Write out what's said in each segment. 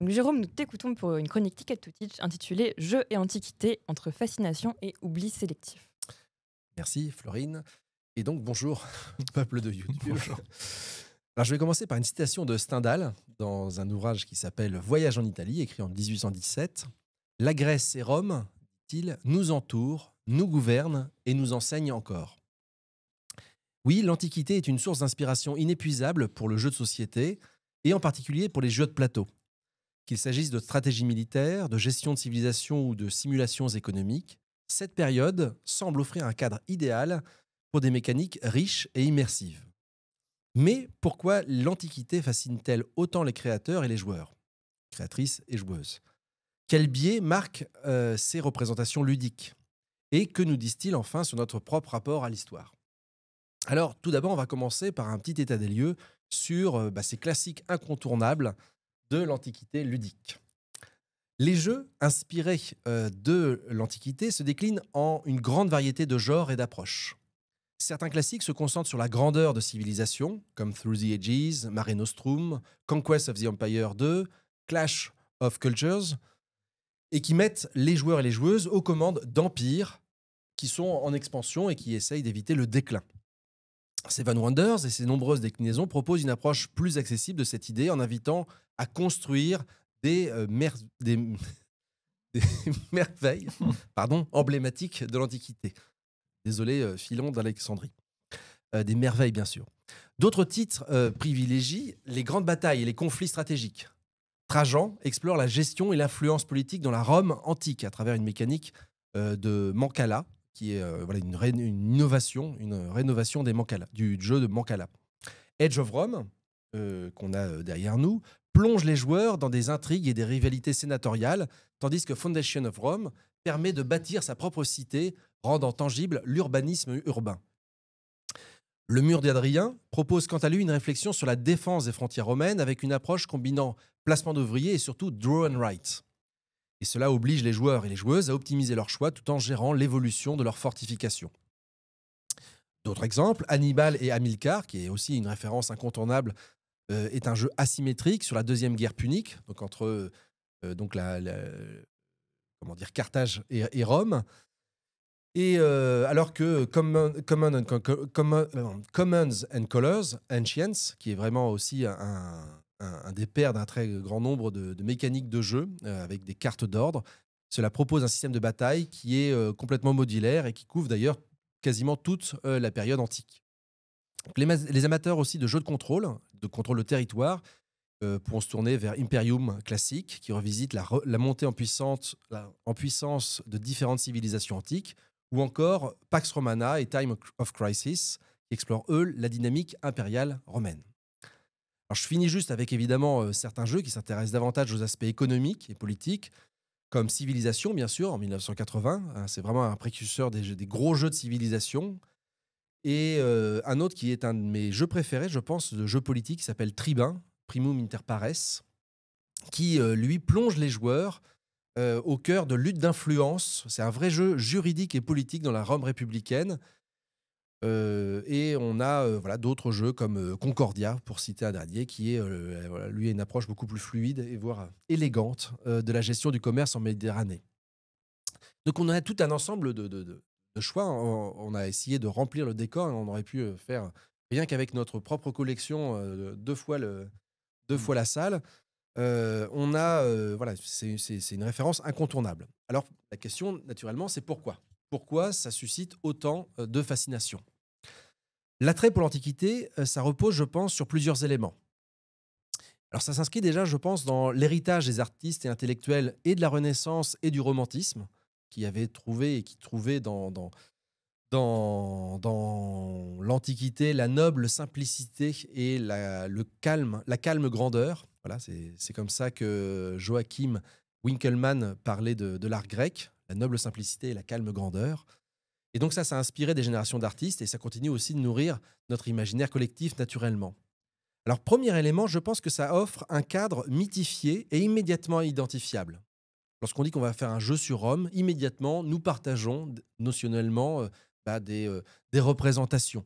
Donc, Jérôme, nous t'écoutons pour une chronique Ticket to Teach intitulée Jeux et antiquités entre fascination et oubli sélectif. Merci Florine. Et donc bonjour, peuple de YouTube. Bonjour. Alors je vais commencer par une citation de Stendhal dans un ouvrage qui s'appelle Voyage en Italie, écrit en 1817. La Grèce et Rome, dit-il, nous entourent, nous gouvernent et nous enseignent encore. Oui, l'Antiquité est une source d'inspiration inépuisable pour le jeu de société et en particulier pour les jeux de plateau. Qu'il s'agisse de stratégie militaire, de gestion de civilisation ou de simulations économiques, cette période semble offrir un cadre idéal pour des mécaniques riches et immersives. Mais pourquoi l'Antiquité fascine-t-elle autant les créateurs et les joueurs, créatrices et joueuses? Quel biais marque ces représentations ludiques? Et que nous disent-ils enfin sur notre propre rapport à l'histoire? Alors, tout d'abord, on va commencer par un petit état des lieux sur ces classiques incontournables de l'Antiquité ludique. Les jeux inspirés de l'Antiquité se déclinent en une grande variété de genres et d'approches. Certains classiques se concentrent sur la grandeur de civilisations, comme Through the Ages, Mare Nostrum, Conquest of the Empire 2, Clash of Cultures, et qui mettent les joueurs et les joueuses aux commandes d'empires qui sont en expansion et qui essayent d'éviter le déclin. Seven Wonders et ses nombreuses déclinaisons proposent une approche plus accessible de cette idée en invitant à construire des des merveilles emblématiques de l'Antiquité. Désolé, Philon d'Alexandrie. Des merveilles, bien sûr. D'autres titres privilégient les grandes batailles et les conflits stratégiques. Trajan explore la gestion et l'influence politique dans la Rome antique à travers une mécanique de Mancala, qui est une innovation, une rénovation du jeu de Mancala. Age of Rome, qu'on a derrière nous, plonge les joueurs dans des intrigues et des rivalités sénatoriales, tandis que Foundation of Rome permet de bâtir sa propre cité, rendant tangible l'urbanisme urbain. Le mur d'Adrien propose quant à lui une réflexion sur la défense des frontières romaines avec une approche combinant placement d'ouvriers et surtout draw and write. Et cela oblige les joueurs et les joueuses à optimiser leurs choix tout en gérant l'évolution de leurs fortifications. D'autres exemples, Hannibal et Hamilcar, qui est aussi une référence incontournable, est un jeu asymétrique sur la deuxième guerre punique, donc entre Carthage et Rome. Et alors que Commons and Colors, Ancients, qui est vraiment aussi un des pères d'un très grand nombre de mécaniques de jeu avec des cartes d'ordre, cela propose un système de bataille qui est complètement modulaire et qui couvre d'ailleurs quasiment toute la période antique. Donc, les amateurs aussi de jeux de contrôle de territoire, pourront se tourner vers Imperium classique, qui revisite la montée en puissance de différentes civilisations antiques, ou encore Pax Romana et Time of Crisis, qui explorent, eux, la dynamique impériale romaine. Alors, je finis juste avec, évidemment, certains jeux qui s'intéressent davantage aux aspects économiques et politiques, comme Civilisation, bien sûr, en 1980. Hein, c'est vraiment un précurseur des gros jeux de civilisation. Et un autre qui est un de mes jeux préférés, je pense, de jeux politiques, qui s'appelle Tribun, Primum Inter Pares, qui, lui, plonge les joueurs au cœur de luttes d'influence. C'est un vrai jeu juridique et politique dans la Rome républicaine. Et on a d'autres jeux comme Concordia, pour citer un dernier, qui est, lui, a une approche beaucoup plus fluide et voire élégante de la gestion du commerce en Méditerranée. Donc on a tout un ensemble de choix. On a essayé de remplir le décor et on aurait pu faire, rien qu'avec notre propre collection, deux fois la salle. C'est une référence incontournable. Alors, la question, naturellement, c'est pourquoi? Pourquoi ça suscite autant de fascination? L'attrait pour l'Antiquité, ça repose, je pense, sur plusieurs éléments. Alors, ça s'inscrit déjà, je pense, dans l'héritage des artistes et intellectuels et de la Renaissance et du romantisme, qui avaient trouvé et qui trouvaient dans l'Antiquité la noble simplicité et la calme grandeur. Voilà, c'est comme ça que Joachim Winckelmann parlait de l'art grec, la noble simplicité et la calme grandeur. Et donc ça a inspiré des générations d'artistes et ça continue aussi de nourrir notre imaginaire collectif naturellement. Alors, premier élément, je pense que ça offre un cadre mythifié et immédiatement identifiable. Lorsqu'on dit qu'on va faire un jeu sur Rome, immédiatement, nous partageons notionnellement des représentations.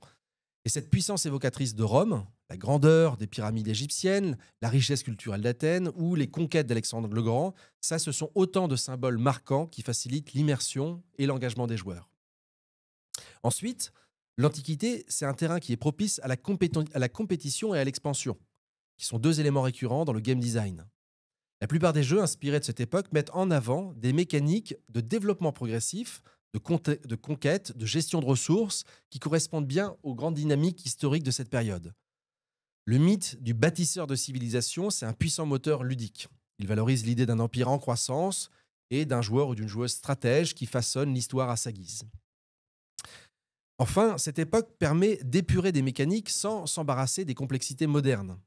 Et Et cette puissance évocatrice de Rome, la grandeur des pyramides égyptiennes, la richesse culturelle d'Athènes ou les conquêtes d'Alexandre le Grand, ça, ce sont autant de symboles marquants qui facilitent l'immersion et l'engagement des joueurs. Ensuite, l'Antiquité, c'est un terrain qui est propice à la compétition et à l'expansion, qui sont deux éléments récurrents dans le game design. La plupart des jeux inspirés de cette époque mettent en avant des mécaniques de développement progressif, de conquête, de gestion de ressources qui correspondent bien aux grandes dynamiques historiques de cette période. Le mythe du bâtisseur de civilisation, c'est un puissant moteur ludique. Il valorise l'idée d'un empire en croissance et d'un joueur ou d'une joueuse stratège qui façonne l'histoire à sa guise. Enfin, cette époque permet d'épurer des mécaniques sans s'embarrasser des complexités modernes.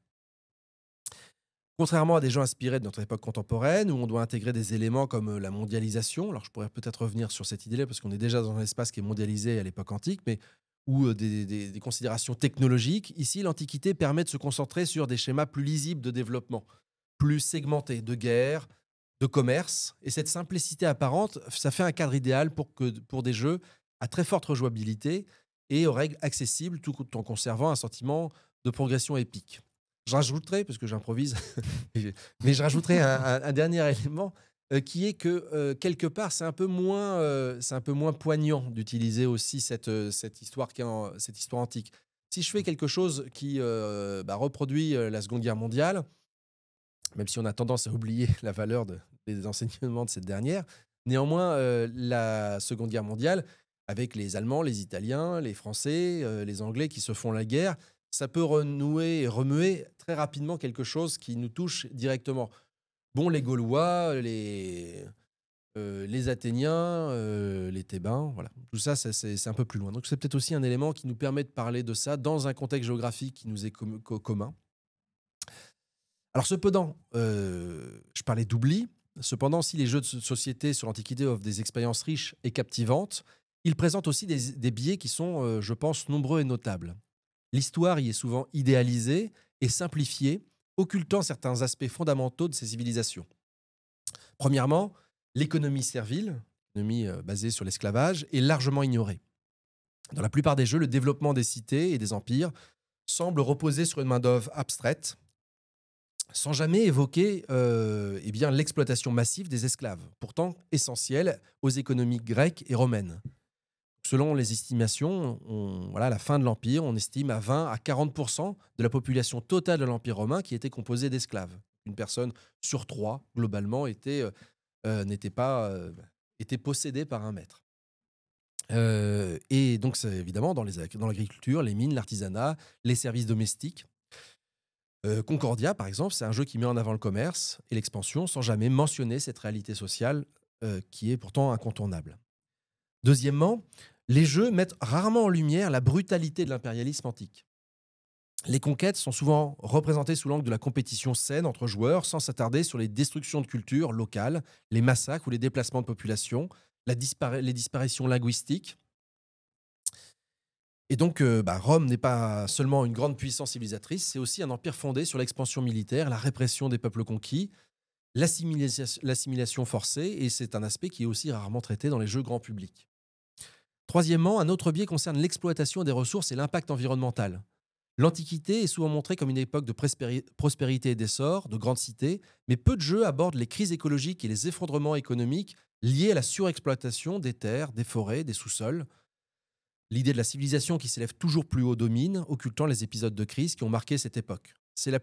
Contrairement à des jeux inspirés de notre époque contemporaine, où on doit intégrer des éléments comme la mondialisation, alors je pourrais peut-être revenir sur cette idée-là, parce qu'on est déjà dans un espace qui est mondialisé à l'époque antique, mais ou des considérations technologiques, ici l'Antiquité permet de se concentrer sur des schémas plus lisibles de développement, plus segmentés, de guerre, de commerce, et cette simplicité apparente, ça fait un cadre idéal pour des jeux à très forte rejouabilité et aux règles accessibles, tout en conservant un sentiment de progression épique. Je rajouterai, parce que j'improvise, mais je rajouterai un dernier élément qui est que quelque part, c'est un peu moins poignant d'utiliser aussi cette histoire cette histoire antique. Si je fais quelque chose qui reproduit la Seconde Guerre mondiale, même si on a tendance à oublier la valeur des enseignements de cette dernière, néanmoins, la Seconde Guerre mondiale, avec les Allemands, les Italiens, les Français, les Anglais qui se font la guerre, ça peut renouer et remuer très rapidement quelque chose qui nous touche directement. Bon, les Gaulois, les Athéniens, les Thébains, voilà. Tout ça, c'est un peu plus loin. Donc c'est peut-être aussi un élément qui nous permet de parler de ça dans un contexte géographique qui nous est commun. Alors cependant, je parlais d'oubli. Cependant, si les jeux de société sur l'Antiquité offrent des expériences riches et captivantes, ils présentent aussi des biais qui sont, je pense, nombreux et notables. L'histoire y est souvent idéalisée et simplifiée, occultant certains aspects fondamentaux de ces civilisations. Premièrement, l'économie servile, l'économie basée sur l'esclavage, est largement ignorée. Dans la plupart des jeux, le développement des cités et des empires semble reposer sur une main-d'œuvre abstraite, sans jamais évoquer l'exploitation massive des esclaves, pourtant essentielle aux économies grecques et romaines. Selon les estimations, à la fin de l'Empire, on estime à 20 à 40% de la population totale de l'Empire romain qui était composée d'esclaves. Une personne sur trois, globalement, était possédée par un maître. Et donc, c'est évidemment dans l'agriculture, les mines, l'artisanat, les services domestiques. Concordia, par exemple, c'est un jeu qui met en avant le commerce et l'expansion sans jamais mentionner cette réalité sociale qui est pourtant incontournable. Deuxièmement, les jeux mettent rarement en lumière la brutalité de l'impérialisme antique. Les conquêtes sont souvent représentées sous l'angle de la compétition saine entre joueurs, sans s'attarder sur les destructions de cultures locales, les massacres ou les déplacements de population, les disparitions linguistiques. Et donc, Rome n'est pas seulement une grande puissance civilisatrice, c'est aussi un empire fondé sur l'expansion militaire, la répression des peuples conquis, l'assimilation forcée, et c'est un aspect qui est aussi rarement traité dans les jeux grand public. Troisièmement, un autre biais concerne l'exploitation des ressources et l'impact environnemental. L'Antiquité est souvent montrée comme une époque de prospérité et d'essor, de grandes cités, mais peu de jeux abordent les crises écologiques et les effondrements économiques liés à la surexploitation des terres, des forêts, des sous-sols. L'idée de la civilisation qui s'élève toujours plus haut domine, occultant les épisodes de crise qui ont marqué cette époque. C'est la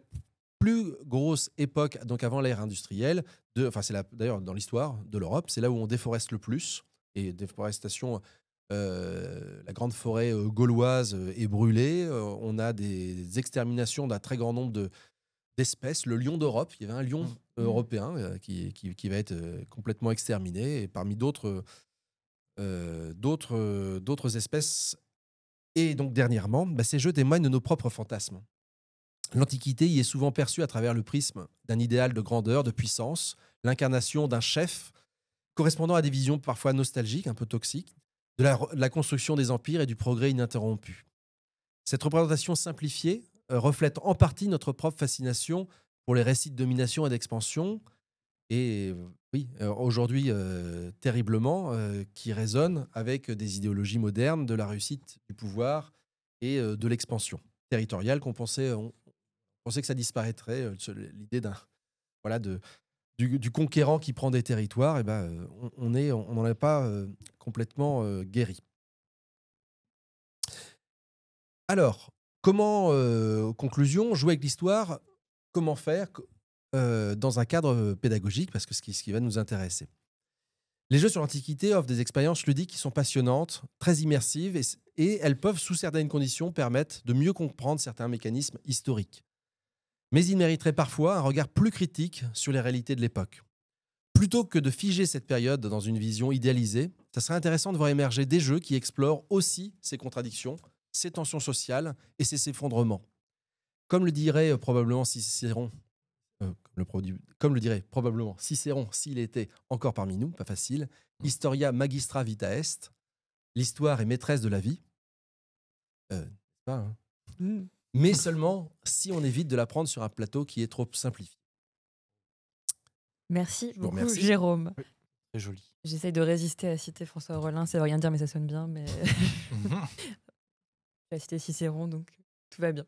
plus grosse époque, donc avant l'ère industrielle, d'ailleurs dans l'histoire de l'Europe, c'est là où on déforeste le plus, et déforestation, la grande forêt gauloise est brûlée, on a des exterminations d'un très grand nombre d'espèces. Le lion d'Europe, il y avait un lion européen qui va être complètement exterminé, et parmi d'autres espèces. Et donc dernièrement, ces jeux témoignent de nos propres fantasmes. L'Antiquité y est souvent perçue à travers le prisme d'un idéal de grandeur, de puissance, l'incarnation d'un chef correspondant à des visions parfois nostalgiques, un peu toxiques, de la construction des empires et du progrès ininterrompu. Cette représentation simplifiée reflète en partie notre propre fascination pour les récits de domination et d'expansion, et aujourd'hui terriblement, qui résonnent avec des idéologies modernes de la réussite du pouvoir et de l'expansion territoriale qu'on pensait, on pensait que ça disparaîtrait. L'idée voilà, du conquérant qui prend des territoires, et ben, on n'en est pas complètement guéri. Alors, comment, conclusion, jouer avec l'histoire, comment faire dans un cadre pédagogique, parce que ce qui va nous intéresser. Les jeux sur l'Antiquité offrent des expériences ludiques qui sont passionnantes, très immersives, et elles peuvent, sous certaines conditions, permettre de mieux comprendre certains mécanismes historiques. Mais ils mériteraient parfois un regard plus critique sur les réalités de l'époque. Plutôt que de figer cette période dans une vision idéalisée, ça serait intéressant de voir émerger des jeux qui explorent aussi ces contradictions, ces tensions sociales et ces effondrements. Comme le dirait probablement Cicéron, comme le dirait probablement Cicéron s'il était encore parmi nous, pas facile, Historia magistra vita est, l'histoire est maîtresse de la vie, pas, hein. Mais seulement si on évite de la prendre sur un plateau qui est trop simplifié. Merci vous beaucoup, remercie. Jérôme. Oui, très joli. J'essaye de résister à citer François Rollin, ça veut rien dire, mais ça sonne bien. Mais j'ai cité Cicéron, donc tout va bien.